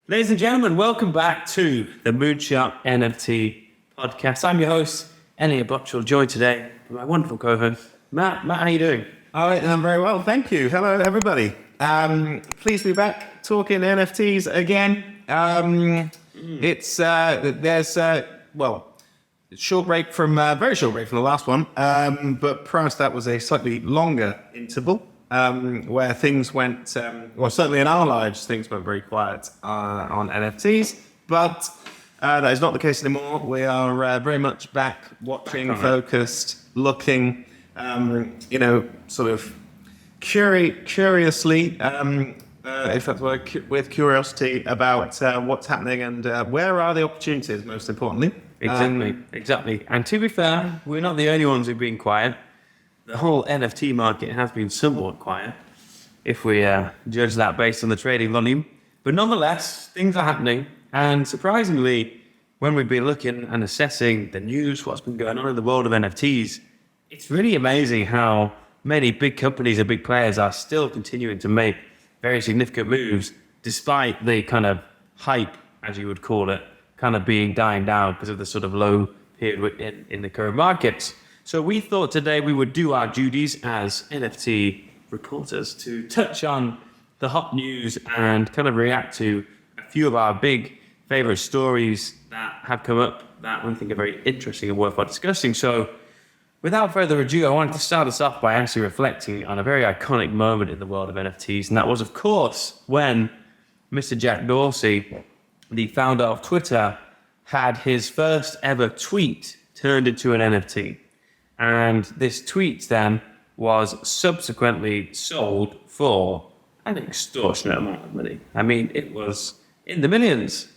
Ladies and gentlemen, welcome back to the Moonshot NFT Podcast. I'm your host, Elliott and Matt, joined today by my wonderful co-host, Matt. Matt, how are you doing? All right, I'm very well, thank you. Hello, everybody. Pleased to be back talking NFTs again. Short break from very short break from the last one, but prior to that was a slightly longer interval where things went, certainly in our lives, things went very quiet on NFTs, but that is not the case anymore. We are very much back watching, focused, looking, sort of curiously, if that's the word, with curiosity about what's happening and where are the opportunities, most importantly. Exactly. And to be fair, we're not the only ones who've been quiet. The whole NFT market has been somewhat quiet, if we judge that based on the trading volume. But nonetheless, things are happening. And surprisingly, when we've been looking and assessing the news, what's been going on in the world of NFTs, it's really amazing how many big companies and big players are still continuing to make very significant moves, despite the kind of hype, as you would call it, kind of being dying down because of the sort of low period in the current markets. So we thought today we would do our duties as NFT reporters to touch on the hot news and kind of react to a few of our big favorite stories that have come up that we think are very interesting and worthwhile discussing. So without further ado, I wanted to start us off by actually reflecting on a very iconic moment in the world of NFTs. And that was, of course, when Mr. Jack Dorsey, the founder of Twitter, had his first ever tweet turned into an NFT. And this tweet then was subsequently sold for an extortionate amount of money. I mean, it was in the millions.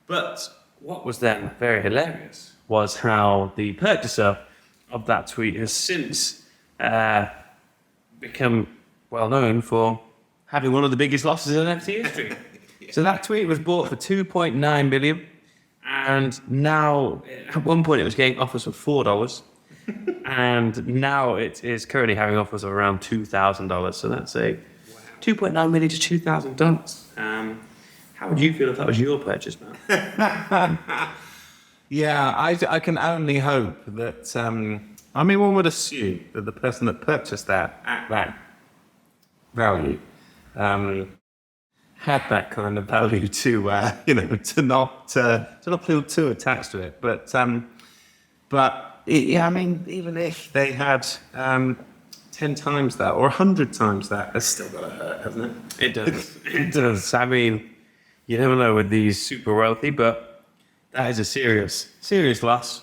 But what was then very hilarious was how the purchaser of that tweet has since become well known for having one of the biggest losses in NFT history. So that tweet was bought for $2.9 million, and now at one point it was getting offers for $4, and now it is currently having offers of around $2,000. So that's a $2.9 million to $2,000. How would you feel if that was your purchase, man? Yeah, I can only hope that, one would assume that the person that purchased that at that value had that kind of value to not feel too attached to it. But even if they had 10 times that or 100 times that, it's still got to hurt, hasn't it? It does. It does. I mean, you never know with these super wealthy, but that is a serious loss.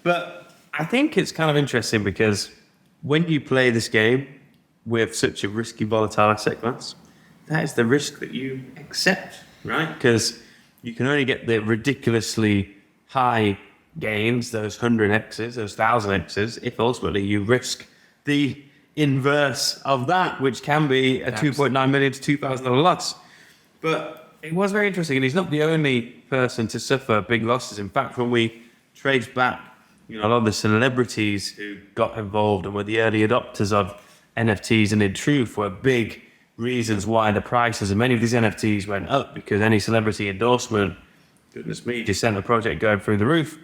But I think it's kind of interesting because when you play this game with such a risky, volatile asset class, that is the risk that you accept, right? Because you can only get the ridiculously high gains, those 100x's, those 1000x's, if ultimately you risk the inverse of that, which can be a $2.9 million to $2,000 loss. But it was very interesting, and he's not the only person to suffer big losses. In fact, when we trace back, a lot of the celebrities who got involved and were the early adopters of NFTs, and in truth were big reasons why the prices of many of these NFTs went up, because any celebrity endorsement, goodness me, just sent a project going through the roof.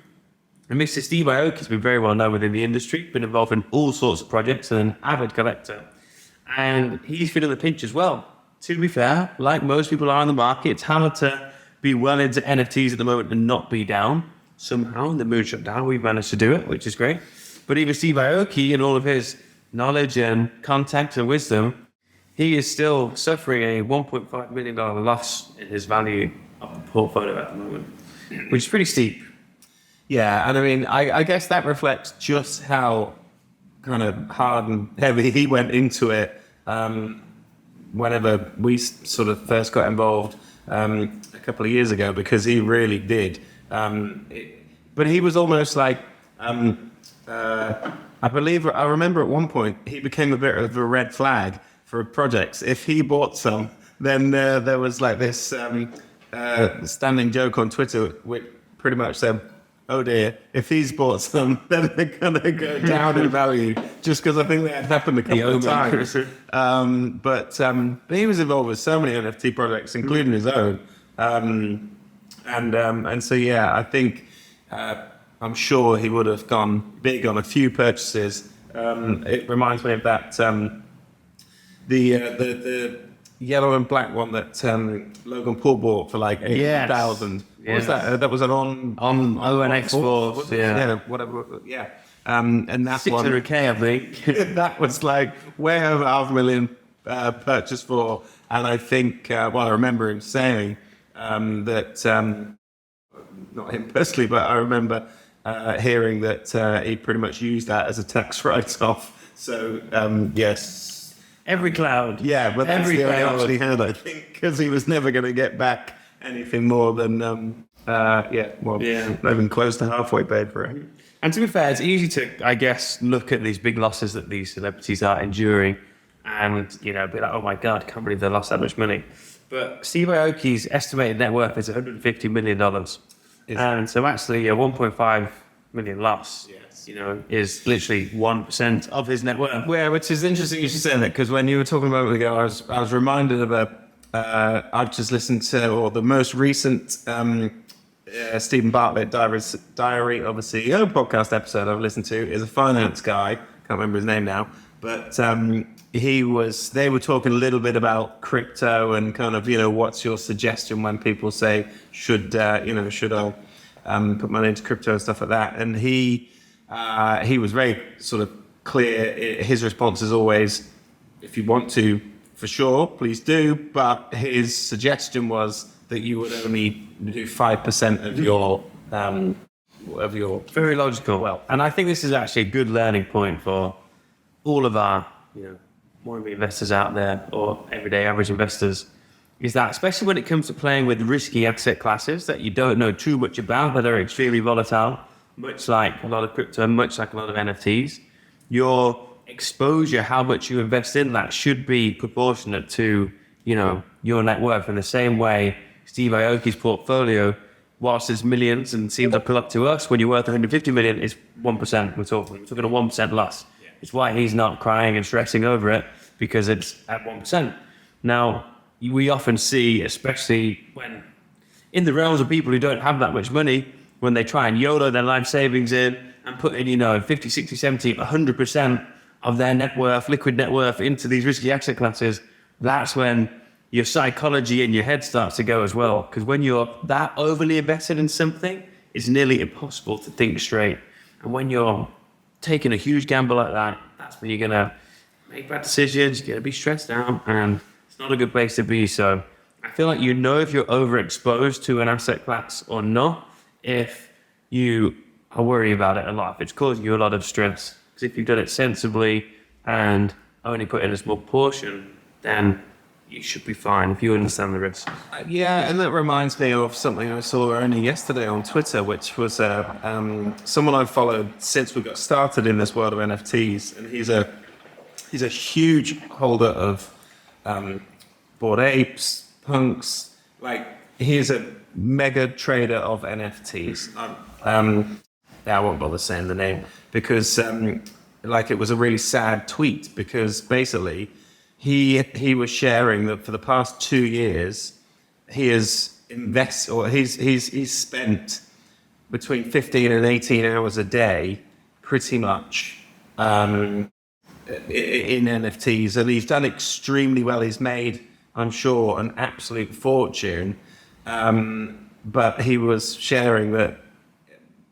And Mr. Steve Aoki has been very well known within the industry, been involved in all sorts of projects, and an avid collector. And he's feeling the pinch as well. To be fair, like most people are in the market, it's hard to be well into NFTs at the moment and not be down. Somehow in the Moonshot down, we've managed to do it, which is great. But even Steve Aoki, and all of his knowledge and contact and wisdom, he is still suffering a $1.5 million loss in his value of the portfolio at the moment, which is pretty steep. Yeah, and I guess that reflects just how kind of hard and heavy he went into it whenever we sort of first got involved a couple of years ago, because he really did. But he was almost like, I remember at one point he became a bit of a red flag for projects. If he bought some, then there was like this standing joke on Twitter which pretty much said, oh dear, if he's bought some, then they're going to go down in value, just because I think that happened a couple of times. But he was involved with so many NFT projects, including his own, And so, yeah, I think I'm sure he would have gone big on a few purchases. It reminds me of that the yellow and black one that Logan Paul bought for like 8,000. What was that? That was an on ONX Force. Yeah, whatever. Yeah. And that one, 600K, I think. that was like way over $500,000 purchase for. And I think, I remember him saying that, not him personally, but I remember hearing that he pretty much used that as a tax write-off. So, yes. Every cloud. Yeah, but that's every the only cloud. option he had, I think, because he was never going to get back anything more than, not even close to halfway paid for it. And to be fair, it's easy to, I guess, look at these big losses that these celebrities are enduring and, be like, oh my God, I can't believe they lost that much money. But Steve Aoki's estimated net worth is $150 million. And so actually a 1.5 million loss, is literally 1% of his net worth. Yeah, which is interesting you should say that, because when you were talking about it ago, I was reminded of I've just listened to, or the most recent Stephen Bartlett Diary of a CEO podcast episode I've listened to is a finance guy, can't remember his name now, but they were talking a little bit about crypto and kind of, what's your suggestion when people say, should I put money into crypto and stuff like that? And he was very sort of clear. His response is always, if you want to, for sure, please do. But his suggestion was that you would only do 5% of your Very logical. Well, and I think this is actually a good learning point for all of our, wannabe investors out there, or everyday average investors, is that especially when it comes to playing with risky asset classes that you don't know too much about, that are extremely volatile, much like a lot of crypto, much like a lot of NFTs, your exposure, how much you invest in that, should be proportionate to, your net worth. In the same way, Steve Aoki's portfolio, whilst it's millions and seems to pull up to us, when you're worth 150 million, is 1%. We're talking a 1% loss. It's why he's not crying and stressing over it, because it's at 1%. Now, we often see, especially when in the realms of people who don't have that much money, when they try and YOLO their life savings in and put in, 50, 60, 70, 100% of their net worth, liquid net worth, into these risky asset classes, that's when your psychology in your head starts to go as well. Because when you're that overly invested in something, it's nearly impossible to think straight. And when you're taking a huge gamble like that, that's when you're going to make bad decisions, you're going to be stressed out, and it's not a good place to be. So I feel like if you're overexposed to an asset class or not, if you are worried about it a lot, if it's causing you a lot of stress. Because if you've done it sensibly and only put in a small portion, then you should be fine if you understand the risks. Yeah, and that reminds me of something I saw only yesterday on Twitter, which was someone I've followed since we got started in this world of NFTs, and he's a huge holder of Bored Apes, punks. Like, he's a mega trader of NFTs. I won't bother saying the name, because it was a really sad tweet, because basically he was sharing that for the past 2 years he has he's spent between 15 and 18 hours a day pretty much in NFTs, and he's done extremely well. He's made, I'm sure, an absolute fortune, but he was sharing that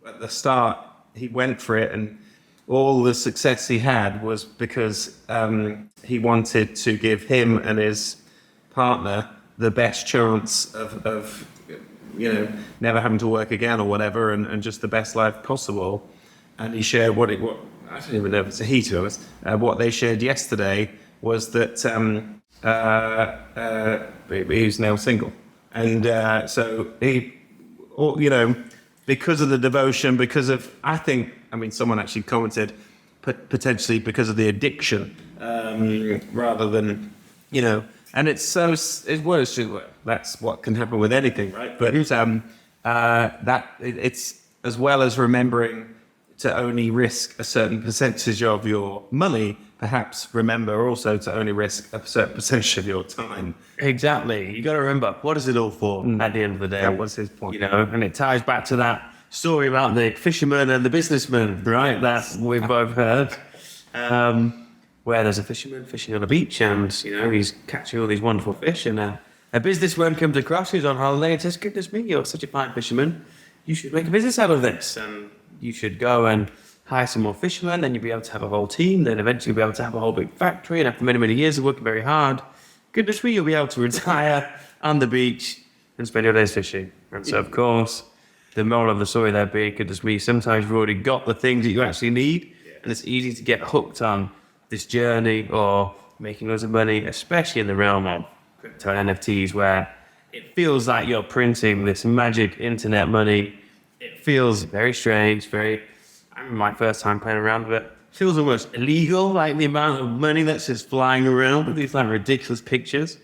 at the start he went for it, and all the success he had was because he wanted to give him and his partner the best chance of never having to work again or whatever, and just the best life possible. And he shared what I don't even know if it's a he, to be honest. What they shared yesterday was that he's now single, and so he, because of the devotion, because of, someone actually commented, potentially because of the addiction, rather than, and that's what can happen with anything, right? But it's as well as remembering to only risk a certain percentage of your money, perhaps remember also to only risk a certain percentage of your time. Exactly. You got to remember, what is it all for at the end of the day? That was his point. You know, and it ties back to that story about the fisherman and the businessman, right? That we've both heard. Where there's a fisherman fishing on a beach and, you know, he's catching all these wonderful fish, and a businessman comes across who's on holiday and says, goodness me, you're such a fine fisherman. You should make a business out of this. And you should go and hire some more fishermen, then you'll be able to have a whole team, then eventually you'll be able to have a whole big factory, and after many, many years of working very hard, goodness me, you'll be able to retire on the beach and spend your days fishing. And so, of course, the moral of the story there being, goodness me, sometimes you've already got the things that you actually need, and it's easy to get hooked on this journey or making loads of money, especially in the realm of crypto and NFTs, where it feels like you're printing this magic internet money. It feels very strange, I remember my first time playing around with it. It feels almost illegal, like the amount of money that's just flying around with these like ridiculous pictures,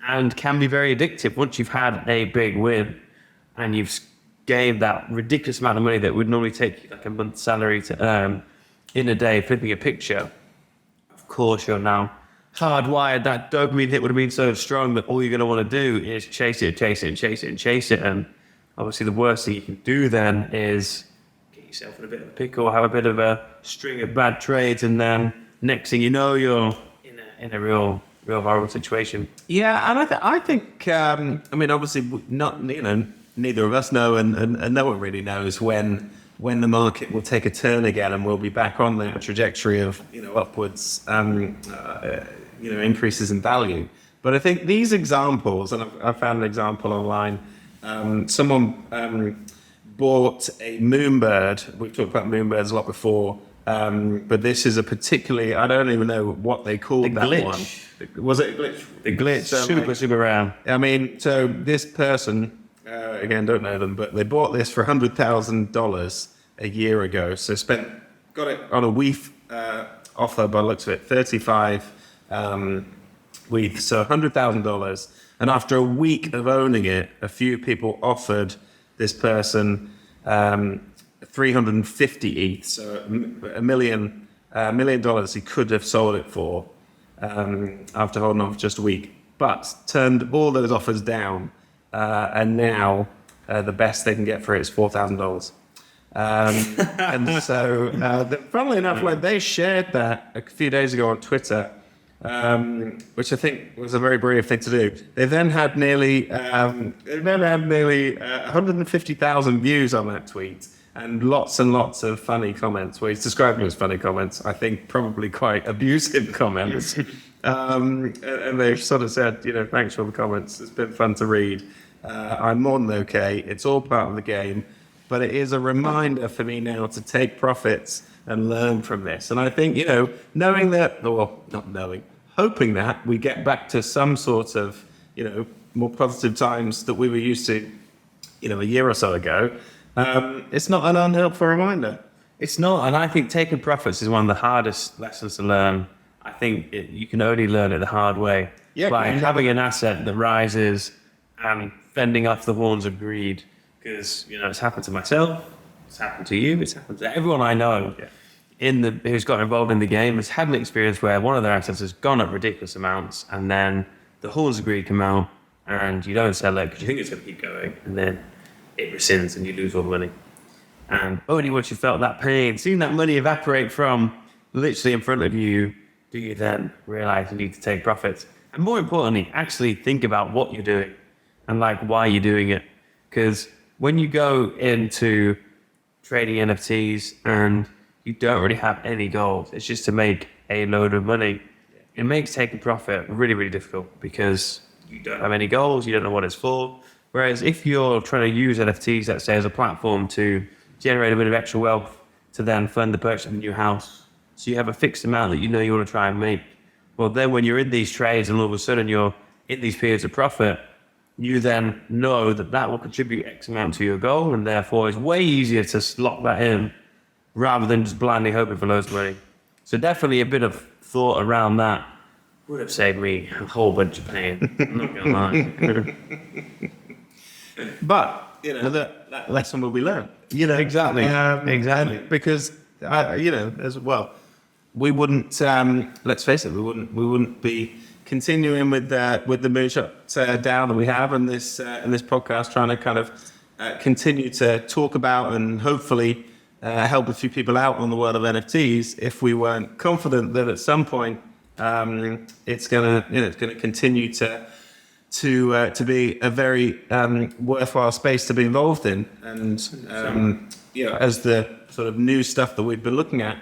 and can be very addictive once you've had a big win and you've gave that ridiculous amount of money that would normally take you like a month's salary to earn in a day flipping a picture. Of course, you're now hardwired. That dopamine hit would have been so strong that all you're going to want to do is chase it. And obviously the worst thing you can do then is get yourself in a bit of a pickle, have a bit of a string of bad trades, and then next thing you know, you're in a real horrible situation. Yeah, and I think I mean, obviously, not, you know, neither of us know, and no one really knows when the market will take a turn again, and we'll be back on the trajectory of, you know, upwards, you know, increases in value. But I think these examples, and I found an example online. Someone bought a moonbird. We've talked about moonbirds a lot before, but this is a particularly, I don't even know what they called that glitch one. Was it a glitch? The glitch, So, super rare. I mean, so this person, again, don't know them, but they bought this for $100,000 a year ago. So got it on a WEEF offer by the looks of it, 35 WEEF, so $100,000. And after a week of owning it, a few people offered this person 350 ETH, so $1 million he could have sold it for after holding on for just a week, but turned all those offers down, and now the best they can get for it is $4,000. And so, funnily enough, like, they shared that a few days ago on Twitter, which I think was a very brave thing to do. They then had nearly 150,000 views on that tweet, and lots of funny comments. Well, he's described them as funny comments. I think probably quite abusive comments. And they sort of said, you know, thanks for the comments. It's been fun to read. I'm more than okay. It's all part of the game. But it is a reminder for me now to take profits and learn from this. And I think, you know, knowing that, or not knowing, hoping that we get back to some sort of, you know, more positive times that we were used to, you know, a year or so ago, it's not an unhelpful reminder. It's not, and I think taking profits is one of the hardest lessons to learn. I think you can only learn it the hard way. Yeah, by having an asset that rises and fending off the horns of greed. Because, you know, it's happened to myself, it's happened to you, it's happened to everyone I know who's got involved in the game has had an experience where one of their assets has gone up ridiculous amounts, and then the horns of greed come out, and you don't sell it because you think it's going to keep going, and then it rescinds and you lose all the money. And only once you felt that pain, seeing that money evaporate from literally in front of you, do you then realize you need to take profits. And more importantly, actually think about what you're doing and like why you're doing it. Because when you go into trading NFTs and you don't really have any goals, it's just to make a load of money, it makes taking profit really, really difficult because you don't have any goals, you don't know what it's for. Whereas if you're trying to use NFTs, let's say, as a platform to generate a bit of extra wealth to then fund the purchase of a new house, so you have a fixed amount that you know you want to try and make, well, then when you're in these trades and all of a sudden you're in these periods of profit, you then know that that will contribute X amount to your goal, and therefore it's way easier to lock that in rather than just blindly hoping for loads of money. So definitely a bit of thought around that would have saved me a whole bunch of pain. I'm not going to lie. But, you know, that lesson will be learned. You know, exactly. Because, you know, as well, we wouldn't. Let's face it, we wouldn't be continuing with the Moonshot down that we have in this podcast, trying to kind of continue to talk about and hopefully help a few people out on the world of NFTs if we weren't confident that at some point it's gonna continue to be a very worthwhile space to be involved in, and as the sort of new stuff that we've been looking at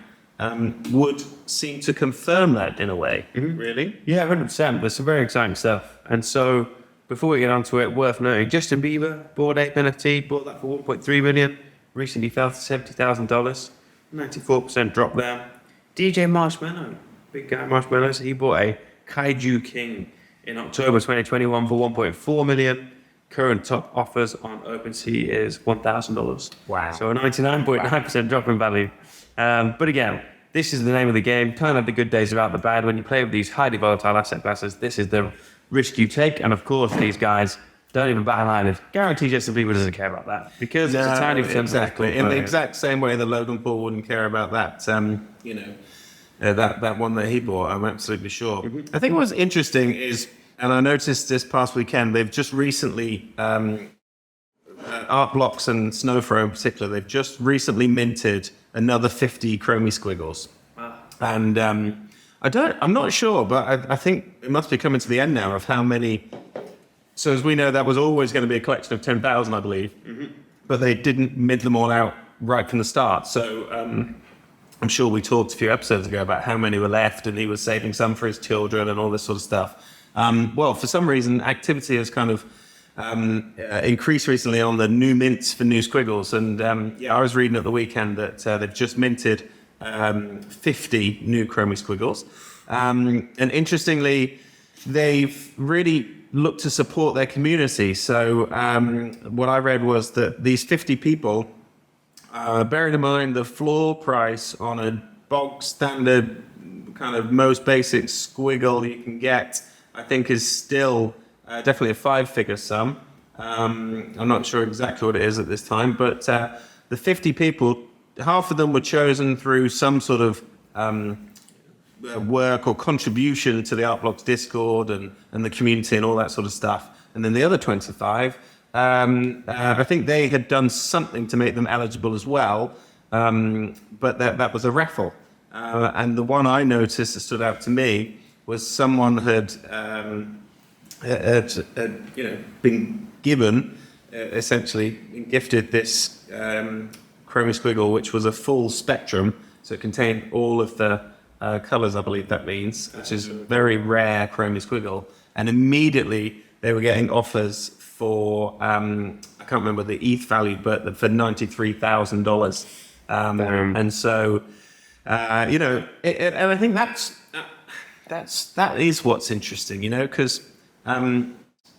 would seem to confirm that in a way. Really? Yeah, 100%. There's some very exciting stuff. And so, before we get onto it, worth noting, Justin Bieber, Bored Ape NFT, bought that for $1.3 million. Recently fell to $70,000. 94% drop there. DJ Marshmallow, big guy Marshmallow, so he bought a Kaiju King in October 2021 for $1.4 million. Current top offers on OpenSea is $1,000. Wow. So a 99.9% drop in value. But again, this is the name of the game. Kind of the good days are out the bad. When you play with these highly volatile asset classes, this is the risk you take. And of course, these guys don't even bat an eyelid. Guarantee Justin Bieber doesn't care about that because it's a tiny percent. Exactly. In the exact same way that Logan Paul wouldn't care about that. That one that he bought, I'm absolutely sure. I think what's interesting is, and I noticed this past weekend, they've just recently, Art Blocks and Snowfro in particular, they've just recently minted another 50 Chromie Squiggles. Wow. And I'm not sure, but I think it must be coming to the end now of how many. So as we know, that was always going to be a collection of 10,000, I believe. But they didn't mint them all out right from the start. So I'm sure we talked a few episodes ago about how many were left, and he was saving some for his children and all this sort of stuff. Well, for some reason, activity has kind of increased recently on the new mints for new squiggles. And I was reading at the weekend that they've just minted 50 new Chromie Squiggles. And interestingly, they've really looked to support their community. So what I read was that these 50 people, bearing in mind the floor price on a bog standard kind of most basic squiggle you can get, I think is still definitely a 5-figure sum. I'm not sure exactly what it is at this time, but the 50 people, half of them were chosen through some sort of work or contribution to the Art Blocks Discord and the community and all that sort of stuff. And then the other 25, I think they had done something to make them eligible as well, but that was a raffle. And the one I noticed that stood out to me was someone had been given, essentially gifted this Chromie Squiggle, which was a full spectrum, so it contained all of the colors, I believe that means, which is a very rare Chromie Squiggle. And immediately they were getting offers for, I can't remember the ETH value, but for $93,000. And so, and I think that is what's interesting, because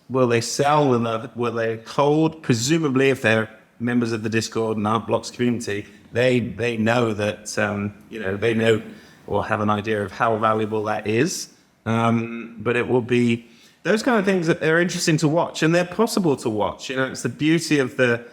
will they sell? Will they hold? Presumably, if they're members of the Discord and Art Blocks community, they know that they know or have an idea of how valuable that is. But it will be those kind of things that are interesting to watch, and they're possible to watch. It's the beauty of the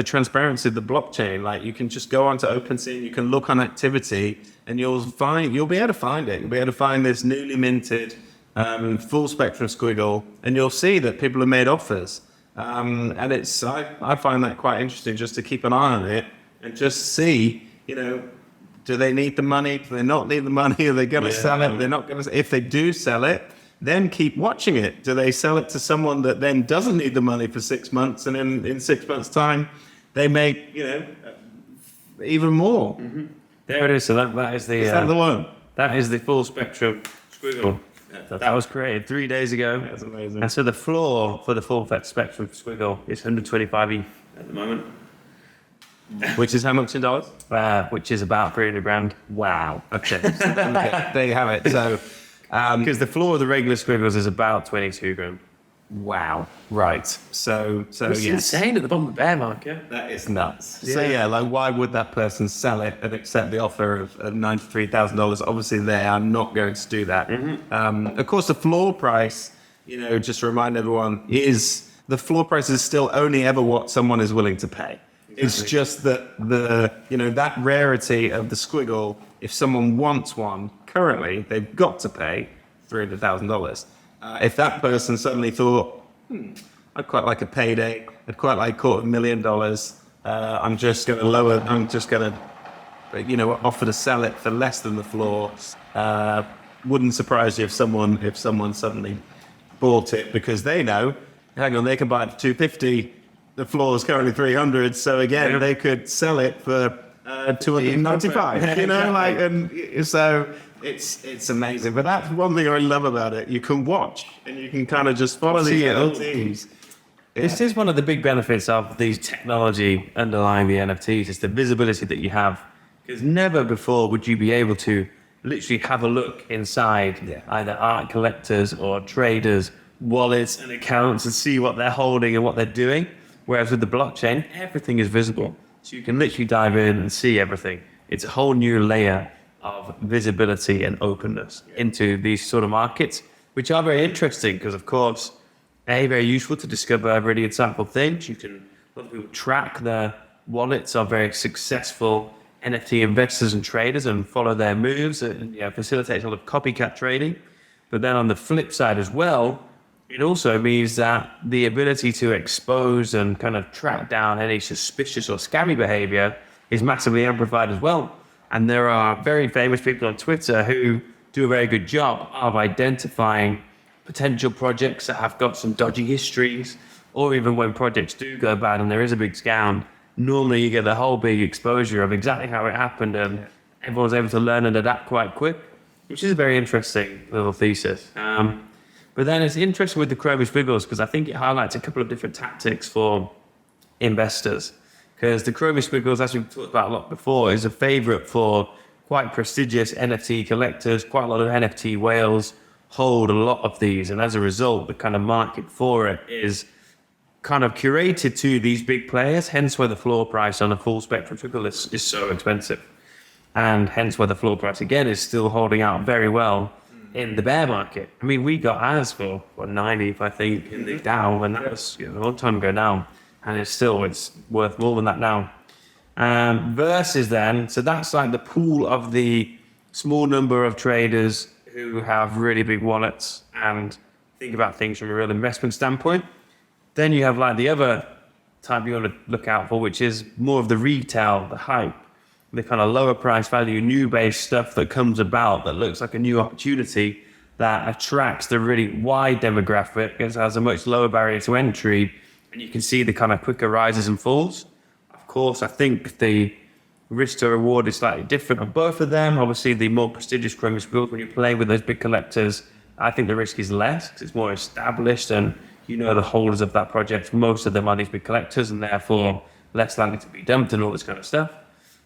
transparency of the blockchain. Like, you can just go onto OpenSea and you can look on activity, and you'll be able to find it. You'll be able to find this newly minted full spectrum squiggle, and you'll see that people have made offers. And I find that quite interesting, just to keep an eye on it and just see, do they need the money? Do they not need the money? Are they going to sell it? They're not going to. If they do sell it, then keep watching it. Do they sell it to someone that then doesn't need the money for 6 months, and in 6 months' time, they make even more? Mm-hmm. There it is. So that is the. Is that the one? That is the full spectrum squiggle. That was created 3 days ago. That's amazing. And so the floor for the full spectrum squiggle is 125 ETH at the moment. Which is how much in dollars? Which is about 300 grand. Wow. Okay. There you have it. So, because the floor of the regular squiggles is about 22 grand. Wow. Right. So it's insane at the bottom of the bear market. That is nuts. Yeah. So why would that person sell it and accept the offer of $93,000? Obviously, they are not going to do that. Mm-hmm. Of course, the floor price, just to remind everyone, is the floor price is still only ever what someone is willing to pay. It's just that that rarity of the squiggle, if someone wants one currently, they've got to pay $300,000. If that person suddenly thought, I'd quite like a payday, I'd quite like $250,000, I'm just going to offer to sell it for less than the floor. Wouldn't surprise you if someone suddenly bought it because they know, hang on, they can buy it for $250. The floor is currently $300, so again, they could sell it for $295. And so it's amazing. But that's one thing I love about it. You can watch and you can kind of just follow the NFTs. This is one of the big benefits of these technology underlying the NFTs, is the visibility that you have. Because never before would you be able to literally have a look inside either art collectors or traders' wallets and accounts and see what they're holding and what they're doing. Whereas with the blockchain, everything is visible. So you can literally dive in and see everything. It's a whole new layer of visibility and openness into these sort of markets, which are very interesting because, of course, very useful to discover really insightful things. A lot of people track their wallets of very successful NFT investors and traders and follow their moves and facilitates a lot of copycat trading. But then on the flip side as well, it also means that the ability to expose and kind of track down any suspicious or scammy behavior is massively amplified as well. And there are very famous people on Twitter who do a very good job of identifying potential projects that have got some dodgy histories, or even when projects do go bad and there is a big scam, normally you get the whole big exposure of exactly how it happened and everyone's able to learn and adapt quite quick, which is a very interesting little thesis. But then it's interesting with the Chromie Squiggles because I think it highlights a couple of different tactics for investors. Because the Chromie Squiggles, as we've talked about a lot before, is a favorite for quite prestigious NFT collectors. Quite a lot of NFT whales hold a lot of these. And as a result, the kind of market for it is kind of curated to these big players, hence why the floor price on a full spectrum Squiggle is so expensive. And hence why the floor price, again, is still holding out very well in the bear market. I mean, we got ours for 90, I think, in the Dow, and that was a long time ago now, and it's worth more than that now. Versus then, so that's like the pool of the small number of traders who have really big wallets and think about things from a real investment standpoint. Then you have like the other type you want to look out for, which is more of the retail, the hype, the kind of lower price value, new based stuff that comes about that looks like a new opportunity that attracts the really wide demographic because it has a much lower barrier to entry and you can see the kind of quicker rises and falls. Of course, I think the risk to reward is slightly different on both of them. Obviously, the more prestigious Chromie Squiggles, when you play with those big collectors, I think the risk is less because it's more established and the holders of that project, most of them are these big collectors and therefore less likely to be dumped and all this kind of stuff.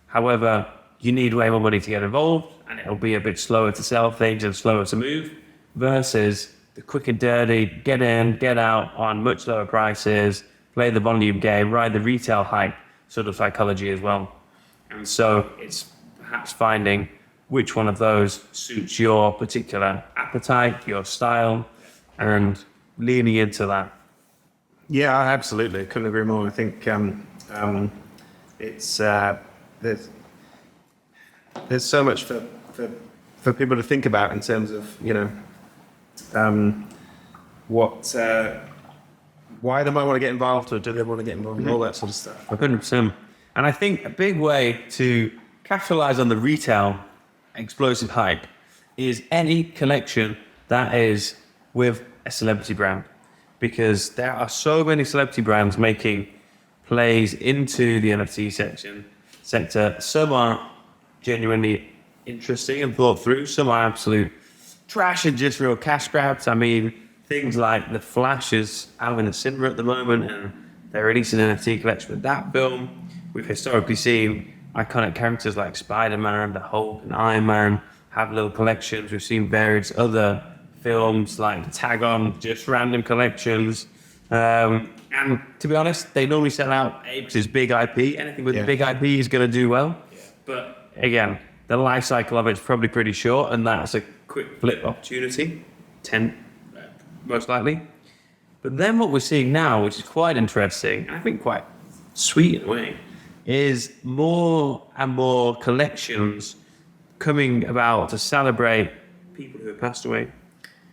However, you need way more money to get involved and it'll be a bit slower to sell things and slower to move versus the quick and dirty, get in, get out on much lower prices, play the volume game, ride the retail hype sort of psychology as well. And so it's perhaps finding which one of those suits your particular appetite, your style, and leaning into that. Yeah, absolutely. Couldn't agree more. I think it's there's so much for people to think about in terms of why they might want to get involved or do they want to get involved in all that sort of stuff. 100%. And I think a big way to capitalize on the retail explosive hype is any collection that is with a celebrity brand, because there are so many celebrity brands making plays into the NFT sector. Some are genuinely interesting and thought through. Some are absolute trash and just real cash grabs. I mean, things like The Flash is out in the cinema at the moment and they're releasing an NFT collection with that film. We've historically seen iconic characters like Spider-Man, the Hulk and Iron Man have little collections. We've seen various other films like tag on just random collections. And to be honest, they normally sell out because it's big IP. Anything with big IP is going to do well. Yeah. But again, the life cycle of it's probably pretty short, and that's a quick flip opportunity, 10 most likely. But then what we're seeing now, which is quite interesting, and I think quite sweet in a way, is more and more collections coming about to celebrate people who have passed away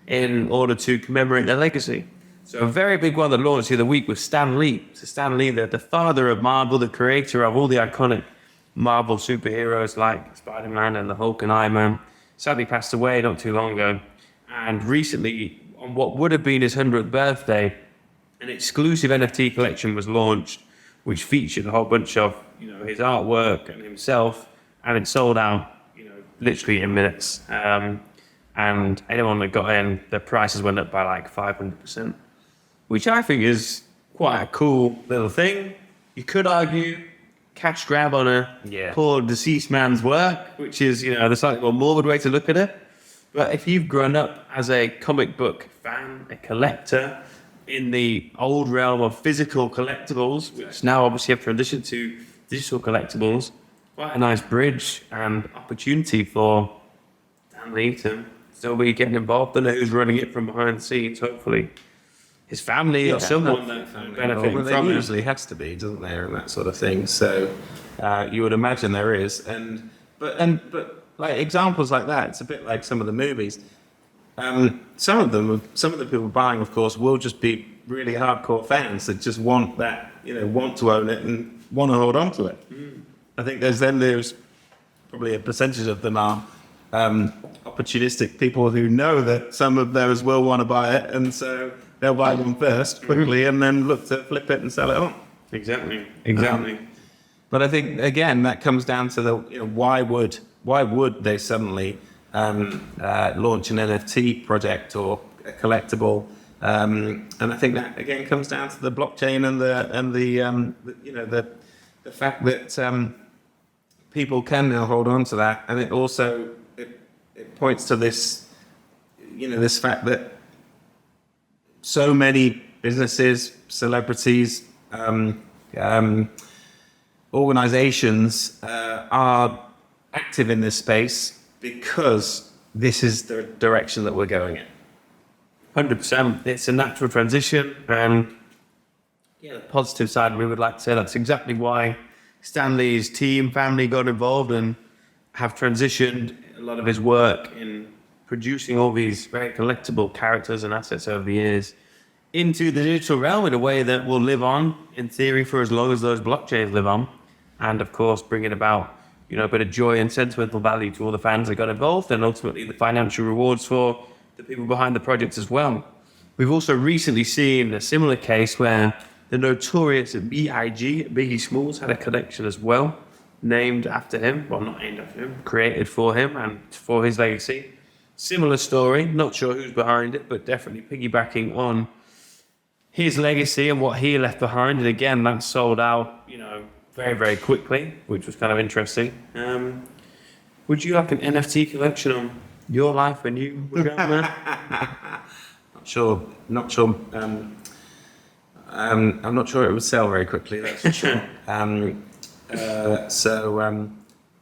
in order to commemorate their legacy. So a very big one that launched the other week was Stan Lee. So Stan Lee, the father of Marvel, the creator of all the iconic Marvel superheroes like Spider-Man and the Hulk and Iron Man, sadly passed away not too long ago. And recently, on what would have been his 100th birthday, an exclusive NFT collection was launched, which featured a whole bunch of, his artwork and himself, and it sold out, literally in minutes. And anyone that got in, their prices went up by like 500%, which I think is quite a cool little thing. You could argue cash grab on a poor deceased man's work, which is, the slightly more morbid way to look at it. But if you've grown up as a comic book fan, a collector, in the old realm of physical collectibles, which now obviously have transitioned to digital collectibles, quite a nice bridge and opportunity for Dan Lee to still be getting involved. I don't know who's running it from behind the scenes, hopefully his family or someone that benefiting from it. There usually has to be, doesn't there, and that sort of thing. So you would imagine there is. But like examples like that, it's a bit like some of the movies. Some of the people buying, of course, will just be really hardcore fans that just want that, want to own it and want to hold on to it. I think there's probably a percentage of them are opportunistic people who know that some of those will want to buy it, and so they'll buy them first quickly and then look to flip it and sell it on. Exactly. But I think again that comes down to the why would they suddenly launch an NFT project or a collectible, and I think that again comes down to the blockchain and the fact that people can now hold on to that, and it also it points to this this fact that so many businesses, celebrities, organizations are active in this space because this is the direction that we're going in. 100%. It's a natural transition, and the positive side, we would like to say that's exactly why Stan Lee's team, family got involved and have transitioned a lot of his work in producing all these very collectible characters and assets over the years into the digital realm in a way that will live on, in theory, for as long as those blockchains live on. And of course, bringing about, a bit of joy and sentimental value to all the fans that got involved, and ultimately the financial rewards for the people behind the projects as well. We've also recently seen a similar case where the notorious B.I.G., Biggie Smalls, had a collection as well, named after him. Well, not named after him, created for him and for his legacy. Similar story, not sure who's behind it, but definitely piggybacking on his legacy and what he left behind. And again, that sold out, very, very quickly, which was kind of interesting. Would you like an NFT collection on your life when you were growing up? Not sure. I'm not sure it would sell very quickly, that's for sure. So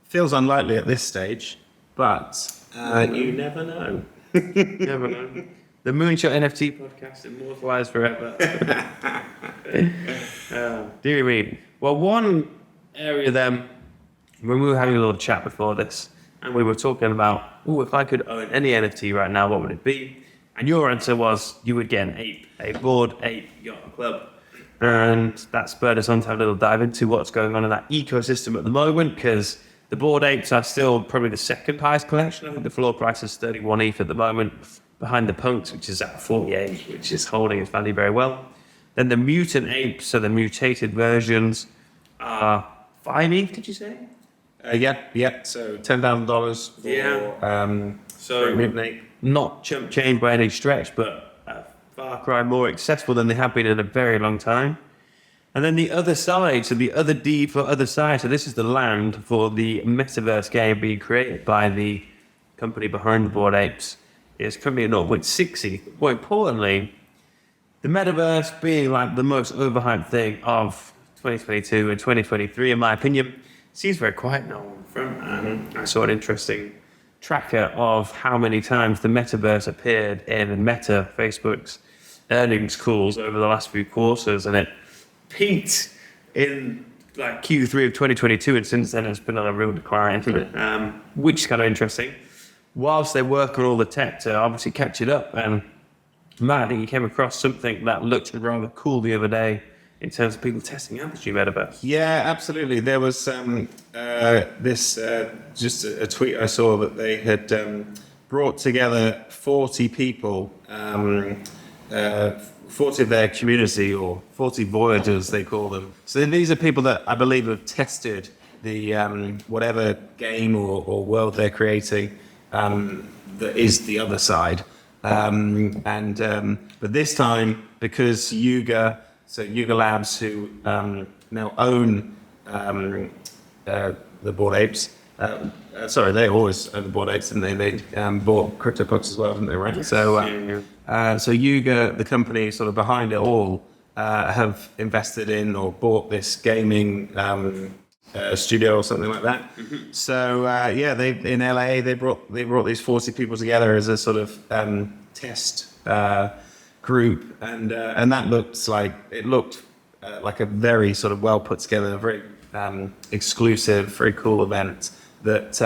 feels unlikely at this stage, but you never know. Never know. The Moonshot NFT Podcast, immortalized forever. Dear me. Well, one area then, when we were having a little chat before this, and we were talking about, if I could own any NFT right now, what would it be? And your answer was you would get an ape, a Bored Ape Yacht Club. And that spurred us on to have a little dive into what's going on in that ecosystem at the moment, because the Bored Apes are still probably the second highest collection. I think the floor price is 31 ETH at the moment, behind the Punks, which is at 48, which is holding its value very well. Then the mutant apes, so the mutated versions, are 5 ETH, did you say? Yeah. So $10,000 for a mutant ape. Not chump change by any stretch, but a far cry more accessible than they have been in a very long time. And then the other side, so the other D for other side, so this is the land for the metaverse game being created by the company behind the Bored Apes, is currently at 0.6 ETH. More importantly, the metaverse being like the most overhyped thing of 2022 and 2023, in my opinion, seems very quiet now on the front. I saw an interesting tracker of how many times the metaverse appeared in Meta, Facebook's earnings calls over the last few quarters, and it peaked in like Q3 of 2022, and since then it's been on a real decline, which is kind of interesting. Whilst they work on all the tech to obviously catch it up, and Matt, I think you came across something that looked rather cool the other day in terms of people testing out the metaverse. Yeah, absolutely. There was just a tweet I saw that they had brought together 40 people, 40 of their community, or 40 voyagers, they call them. So these are people that I believe have tested the whatever game or world they're creating that is the other side. But this time, because Yuga Labs, who now own the Bored Apes, they always own the Bored Apes, and they bought CryptoPunks as well, didn't they? Right. So Yuga, the company sort of behind it all, have invested in or bought this gaming studio or something like that. Mm-hmm. So they in LA they brought these 40 people together as a sort of test group, and that looked like a very sort of well put together, very exclusive, very cool event that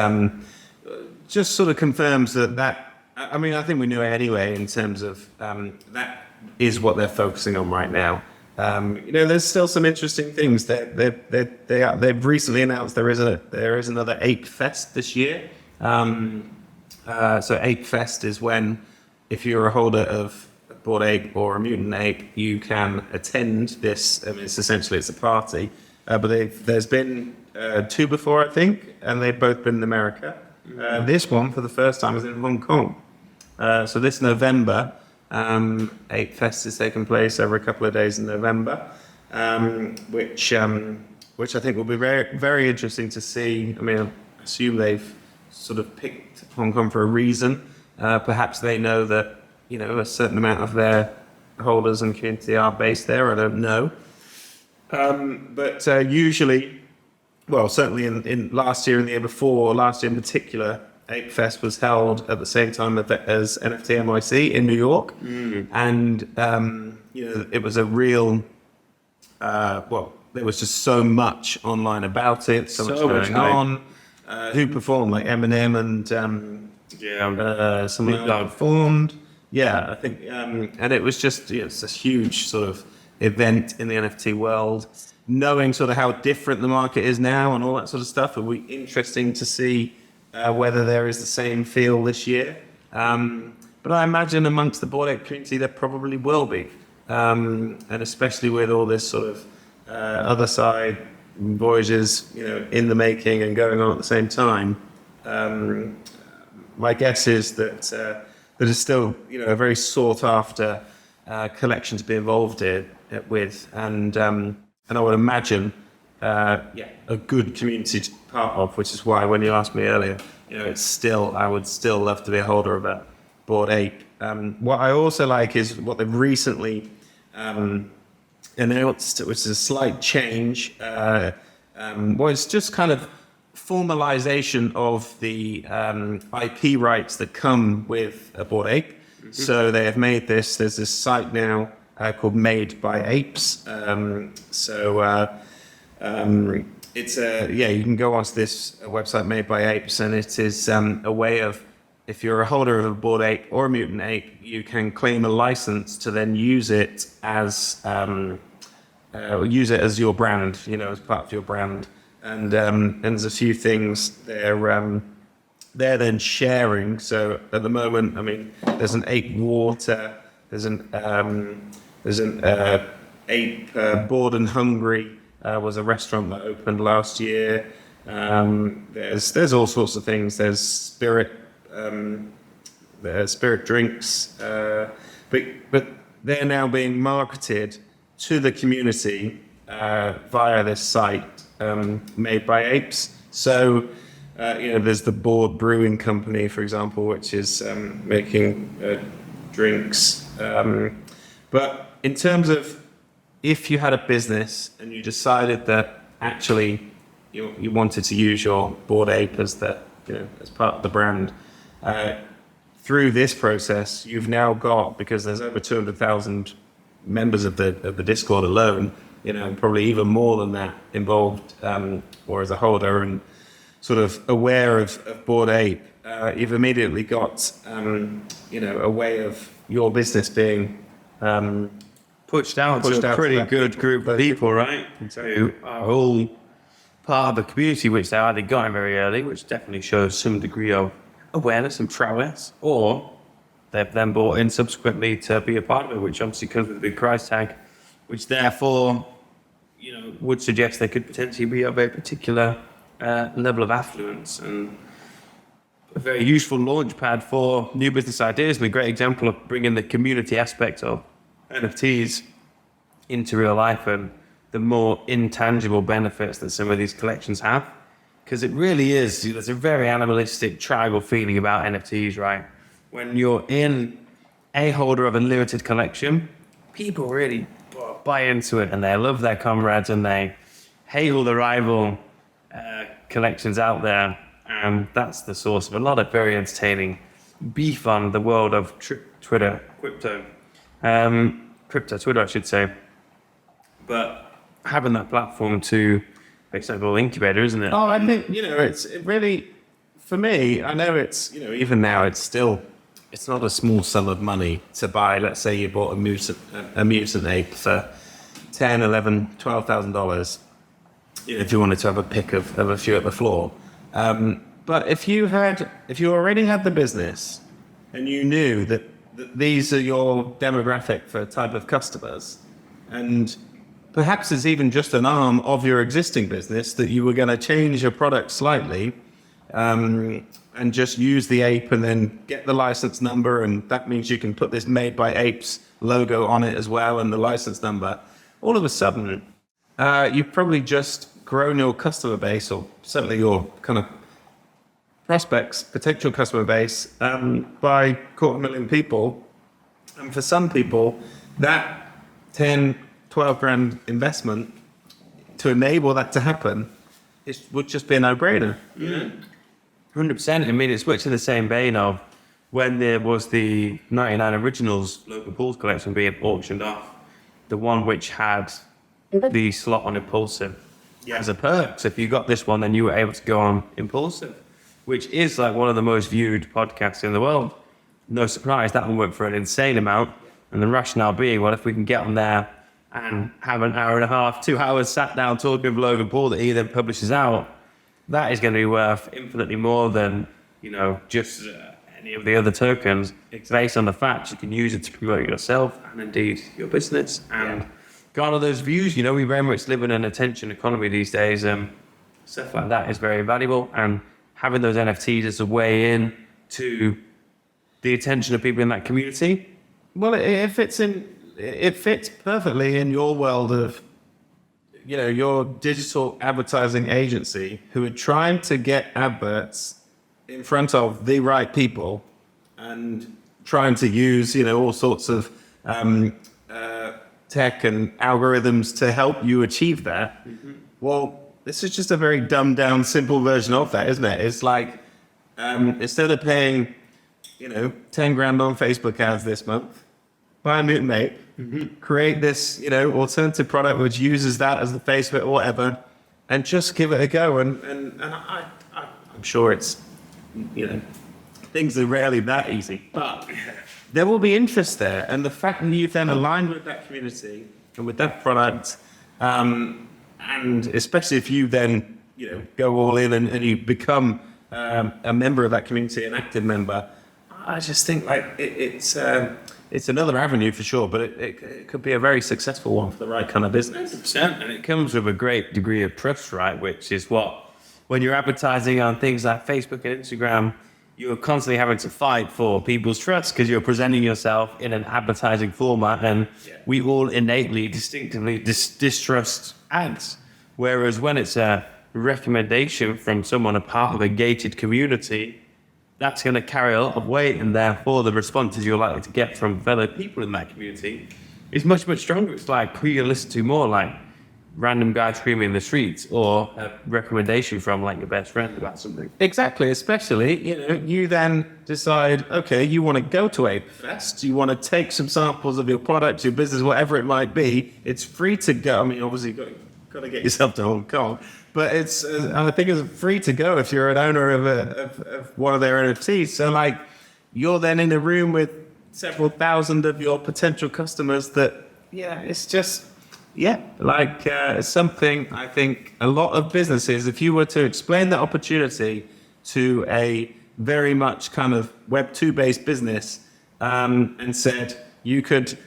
just sort of confirms that. I mean, I think we knew it anyway in terms of that is what they're focusing on right now. There's still some interesting things. They've recently announced there is another Ape Fest this year. So Ape Fest is when, if you're a holder of a Bored Ape or a Mutant Ape, you can attend this. I mean, it's a party. But there's been 2 before, I think, and they've both been in America. This one, for the first time, is in Hong Kong. So this November, Ape Fest is taking place over a couple of days in November, which I think will be very, very interesting to see. I mean, I assume they've sort of picked Hong Kong for a reason. Perhaps they know that, a certain amount of their holders and community are based there. I don't know. But usually, well, certainly in last year and the year before, last year in particular, Ape Fest was held at the same time as NFT NYC in New York. Mm. And, it was a real, there was just so much online about it, so much going on. Who performed, like Eminem and someone else performed. Yeah, I think, and it was just, it's a huge sort of event in the NFT world. Knowing sort of how different the market is now and all that sort of stuff, it'll be interesting to see whether there is the same feel this year. But I imagine amongst the Bored Ape community there probably will be, and especially with all this sort of other side voyages, in the making and going on at the same time. My guess is that it's still, a very sought after collection to be involved with, and I would imagine, a good community to be part of, which is why when you asked me earlier, I would still love to be a holder of a Bored Ape. What I also like is what they've recently announced, which is a slight change. It's just kind of formalization of the IP rights that come with a Bored Ape. Mm-hmm. So they have made there's this site now called Made by Apes. It's you can go onto this website Made by Apes, and it is a way of, if you're a holder of a Bored Ape or a Mutant Ape, you can claim a license to then use it as your brand, as part of your brand. And there's a few things they're then sharing. So at the moment, I mean, there's an ape water, there's an ape Bored and Hungry. Was a restaurant that opened last year. There's all sorts of things. There's spirit drinks, but they're now being marketed to the community via this site Made by Apes. So there's the Bored Brewing Company, for example, which is making drinks. But in terms of, if you had a business and you decided that actually you wanted to use your Bored Ape as as part of the brand, through this process, you've now got, because there's over 200,000 members of the Discord alone, probably even more than that involved, or as a holder and sort of aware of Bored Ape, you've immediately got, a way of your business being pushed out to a pretty good group of people, right? Who are all part of the community, which they either got in very early, which definitely shows some degree of awareness and prowess, or they've then bought in subsequently to be a part of it, which obviously comes with a big price tag, which therefore, would suggest they could potentially be of a particular level of affluence, and a very useful launch pad for new business ideas, and a great example of bringing the community aspect of NFTs into real life and the more intangible benefits that some of these collections have. Because it really is, there's a very animalistic, tribal feeling about NFTs, right? When you're a holder of a limited collection, people really buy into it and they love their comrades and they hate all the rival collections out there. And that's the source of a lot of very entertaining beef on the world of Twitter, Twitter, I should say. But having that platform to basically an incubator, isn't it? Oh, I think, it really, for me, I know it's, even now it's not a small sum of money to buy. Let's say you bought a mutant ape for $10,000, $11,000, $12,000, if you wanted to have a pick of a few at the floor. But if you already had the business and you knew that these are your demographic for type of customers, and perhaps it's even just an arm of your existing business that you were going to change your product slightly, and just use the ape and then get the license number, and that means you can put this Made by Apes logo on it as well and the license number. All of a sudden, you've probably just grown your customer base, or certainly your kind of prospects, potential customer base, by 250,000 people. And for some people, that 10, 12 grand investment to enable that to happen, it would just be a no-brainer. Yeah. 100%. I mean, it's much in the same vein of when there was the 99 Originals Logan Paul's collection being auctioned off, the one which had the slot on Impulsive as a perk. So if you got this one, then you were able to go on Impulsive, which is like one of the most viewed podcasts in the world. No surprise, that one went for an insane amount. And the rationale being, well, if we can get on there and have an hour and a half, 2 hours sat down talking with Logan Paul that he then publishes out, that is going to be worth infinitely more than, just any of the other tokens. It's based on the fact you can use it to promote yourself and indeed your business and garner those views. We very much live in an attention economy these days. Stuff like that is very valuable, and having those NFTs as a way in to the attention of people in that community, well, it fits perfectly in your world of, your digital advertising agency who are trying to get adverts in front of the right people and trying to use, all sorts of tech and algorithms to help you achieve that. Mm-hmm. Well, this is just a very dumbed down, simple version of that, isn't it? It's like, instead of paying, 10 grand on Facebook ads this month, buy a mutant ape, create this, alternative product which uses that as the face of it or whatever, and just give it a go. And I'm sure it's, things are rarely that easy, but there will be interest there. And the fact that you've then aligned with that community and with that product, and especially if you then, go all in and you become a member of that community, an active member, I just think like it's another avenue for sure, but it could be a very successful one for the right kind of business. 100%. And it comes with a great degree of trust, right? Which is when you're advertising on things like Facebook and Instagram, you're constantly having to fight for people's trust because you're presenting yourself in an advertising format, and we all innately, distinctively distrust ads. Whereas when it's a recommendation from someone, a part of a gated community, that's going to carry a lot of weight, and therefore the responses you're likely to get from fellow people in that community is much, much stronger. It's like who you listen to more, like random guy screaming in the streets or a recommendation from like your best friend about something. Exactly, especially, you then decide, okay, you want to go to Ape Fest, you want to take some samples of your product, your business, whatever it might be. It's free to go. I mean, obviously, you've got to get yourself to Hong Kong, but it's, I think it's free to go if you're an owner of one of their NFTs. So, like, you're then in a room with several thousand of your potential customers that, it's just... it's something I think a lot of businesses, if you were to explain that opportunity to a very much kind of Web 2 based business, and said you could,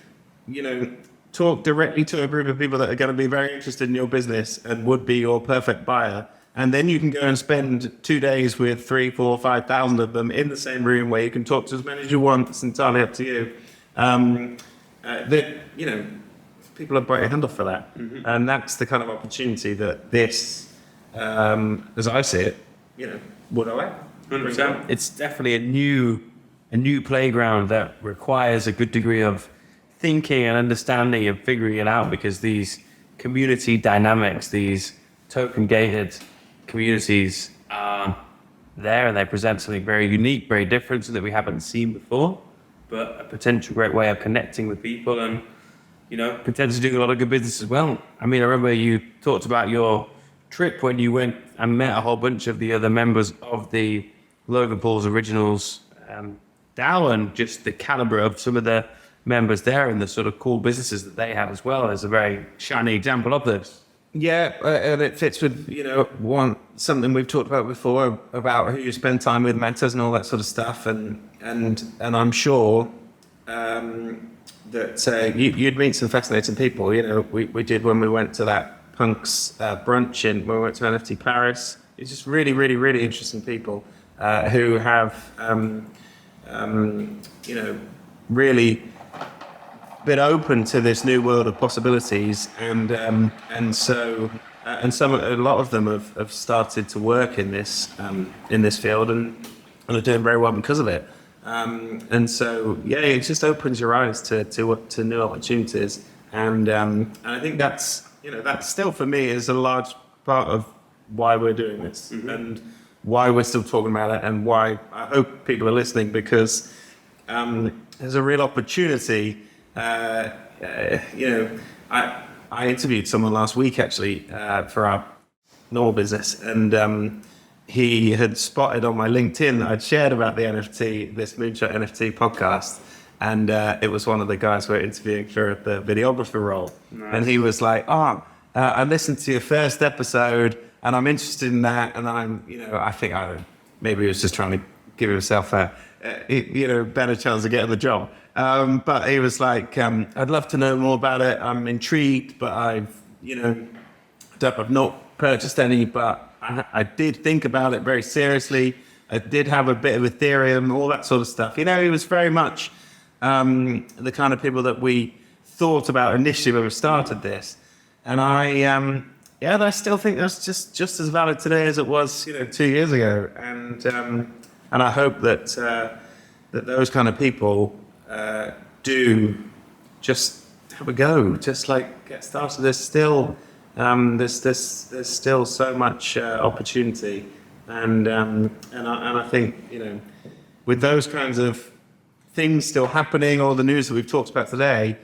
talk directly to a group of people that are going to be very interested in your business and would be your perfect buyer. And then you can go and spend 2 days with 3, 4, 5,000 of them in the same room where you can talk to as many as you want. It's entirely up to you. People are biting hand off for that. Mm-hmm. And that's the kind of opportunity that this, as I see it, would allow. 100%. It's definitely a new playground that requires a good degree of thinking and understanding and figuring it out, because these community dynamics, these token gated communities are there, and they present something very unique, very different, that we haven't seen before, but a potential great way of connecting with people and potentially doing a lot of good business as well. I mean, I remember you talked about your trip when you went and met a whole bunch of the other members of the Logan Paul's Originals DAO, and just the caliber of some of the members there and the sort of cool businesses that they have as well is a very shiny example of this. Yeah, and it fits with, something we've talked about before about who you spend time with, mentors and all that sort of stuff. And I'm sure that you'd meet some fascinating people. We did when we went to that Punks brunch when we went to NFT Paris. It's just really, really, really interesting people who have, really been open to this new world of possibilities, and a lot of them have started to work in this field and are doing very well because of it. It just opens your eyes to new opportunities, and I think that's still for me is a large part of why we're doing this, mm-hmm. and why we're still talking about it, and why I hope people are listening, because there's a real opportunity. I interviewed someone last week actually for our normal business, and he had spotted on my LinkedIn that I'd shared about the NFT, this Moonshot NFT podcast, and it was one of the guys we're interviewing for the videographer role. Nice. And he was like, I listened to your first episode and I'm interested in that, and I think maybe he was just trying to give himself a better chance of getting the job. But he was like, I'd love to know more about it. I'm intrigued, but I've not purchased any, but I did think about it very seriously. I did have a bit of Ethereum, all that sort of stuff. He was very much the kind of people that we thought about initially when we started this. And I still think that's just as valid today as it was, 2 years ago. And I hope that those kind of people do just have a go, just like get started. There's still so much opportunity, and I think with those kinds of things still happening, all the news that we've talked about today,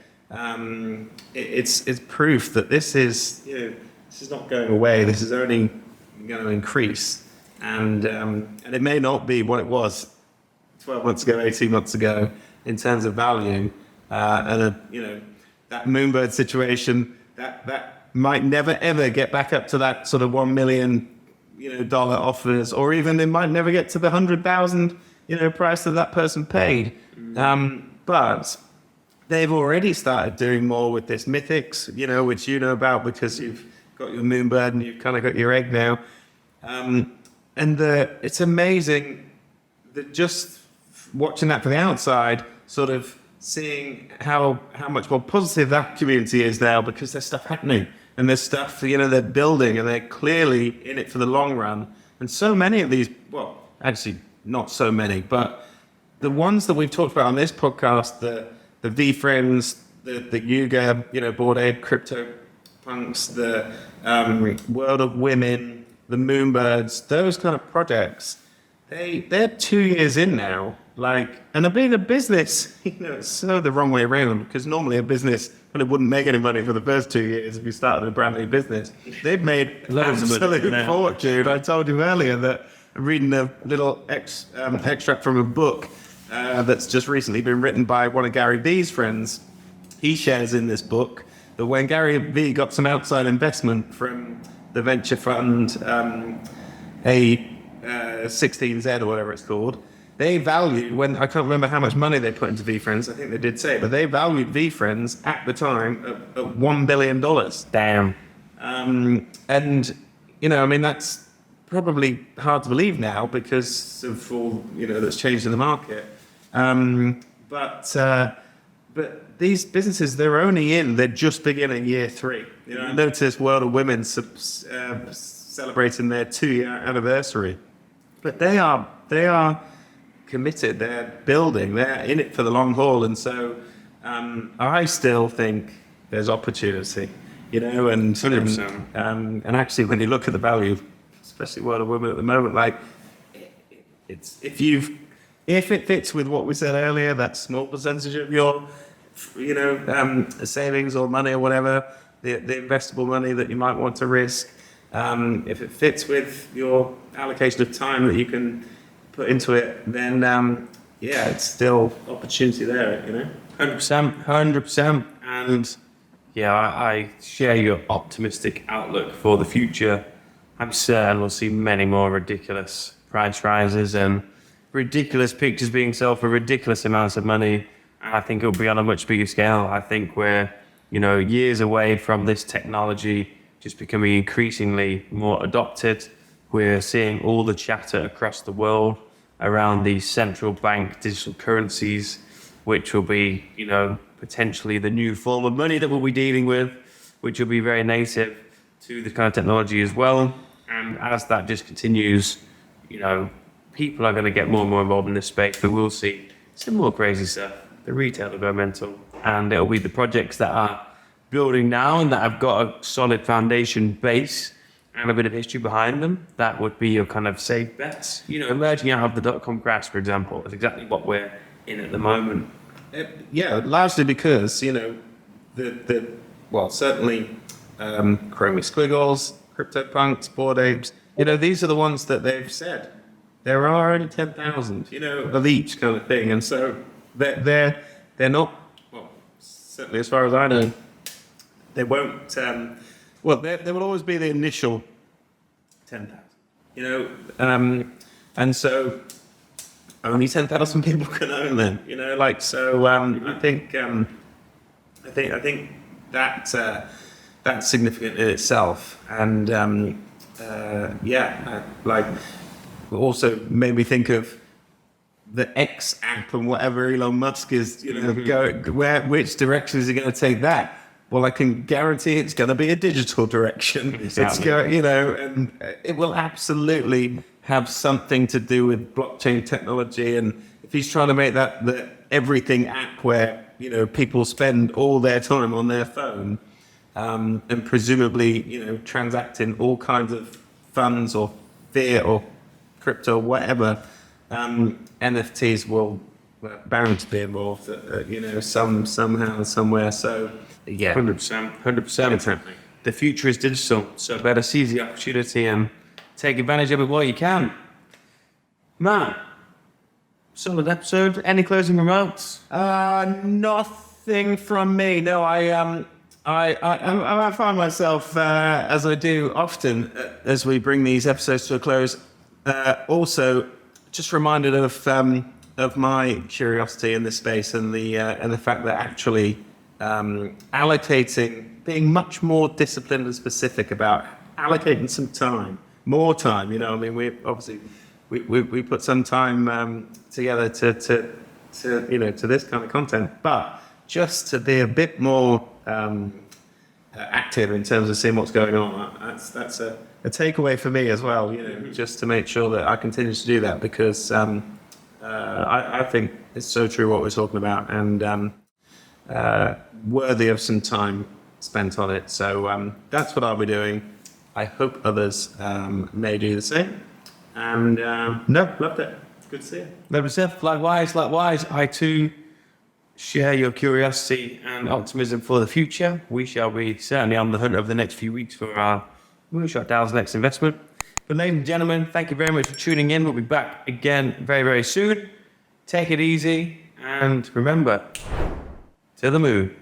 it's proof that this is not going away. This is only going to increase, and it may not be what it was 12 months ago, 18 months ago in terms of value, and that Moonbird situation that might never ever get back up to that sort of $1 million dollar offers, or even it might never get to the 100,000 price that person paid. But they've already started doing more with this Mythics, which about because you've got your Moonbird and you've kind of got your egg now, and it's amazing that just watching that from the outside, sort of seeing how much more positive that community is now, because there's stuff happening and there's stuff, they're building, and they're clearly in it for the long run. And so many of these, well, actually not so many, but the ones that we've talked about on this podcast, the V-Friends, the Yuga, Bored Ape, Crypto, Punks, the World of Women, the Moonbirds, those kind of projects, they're 2 years in now. And they're being a business, it's so the wrong way around, because normally a business probably wouldn't make any money for the first 2 years if you started a brand new business. They've made absolute fortune. I told you earlier that I'm reading a little extract from a book that's just recently been written by one of Gary Vee's friends. He shares in this book that when Gary Vee got some outside investment from the venture fund, A16Z or whatever it's called, they valued, I can't remember how much money they put into VeeFriends, I think they did say, but they valued VeeFriends at the time at $1 billion. Damn. And, that's probably hard to believe now because of all, that's changed in the market. But these businesses, they're just beginning year 3. I noticed World of Women celebrating their 2-year anniversary. But they are committed, they're building, they're in it for the long haul. And so I still think there's opportunity, and 100%. And actually when you look at the value, especially World of Women at the moment, if it fits with what we said earlier, that small percentage of your savings or money or whatever, the investable money that you might want to risk, if it fits with your allocation of time that you can put into it, then it's still opportunity there, 100%. And I share your optimistic outlook for the future. I'm certain we'll see many more ridiculous price rises and ridiculous pictures being sold for ridiculous amounts of money. And I think it'll be on a much bigger scale. I think we're, years away from this technology just becoming increasingly more adopted. We're seeing all the chatter across the world around these central bank digital currencies, which will be, potentially the new form of money that we'll be dealing with, which will be very native to this kind of technology as well. And as that just continues, people are going to get more and more involved in this space, but we'll see some more crazy stuff. The retail will go mental, and it'll be the projects that are building now and that have got a solid foundation base and a bit of history behind them. That would be your kind of safe bets. Emerging out of the dot-com crash, for example, is exactly what we're in at the moment. Largely because, certainly Chromie Squiggles, CryptoPunks, Bored Apes, these are the ones that they've said there are only 10,000, of each kind of thing. And so they're not, certainly as far as I know, they won't, there will always be the initial 10,000, and so only 10,000 people can own them, I think that that's significant in itself. And also made me think of the X app and whatever Elon Musk is, which direction is he going to take that? Well, I can guarantee it's going to be a digital direction. Exactly. It's and it will absolutely have something to do with blockchain technology. And if he's trying to make that the everything app where, people spend all their time on their phone, and presumably, transacting all kinds of funds or fiat or crypto, whatever, NFTs will bound to be involved, somehow, somewhere. So, 100%. The future is digital, so better seize the opportunity and take advantage of it while you can. Matt, solid episode. Any closing remarks? Nothing from me. No, I find myself, as I do often, as we bring these episodes to a close, also just reminded of my curiosity in this space and the fact that actually being much more disciplined and specific about allocating some time, more time. We put some time together to this kind of content, but just to be a bit more active in terms of seeing what's going on. That's a takeaway for me as well. Just to make sure that I continue to do that, because I think it's so true what we're talking about, and worthy of some time spent on it. So that's what I'll be doing. I hope others may do the same. And loved it. Good to see you. Likewise. I too share your curiosity and optimism for the future. We shall be certainly on the hunt over the next few weeks for our Moonshot DAO's next investment. But ladies and gentlemen, thank you very much for tuning in. We'll be back again very, very soon. Take it easy and remember, to the moon.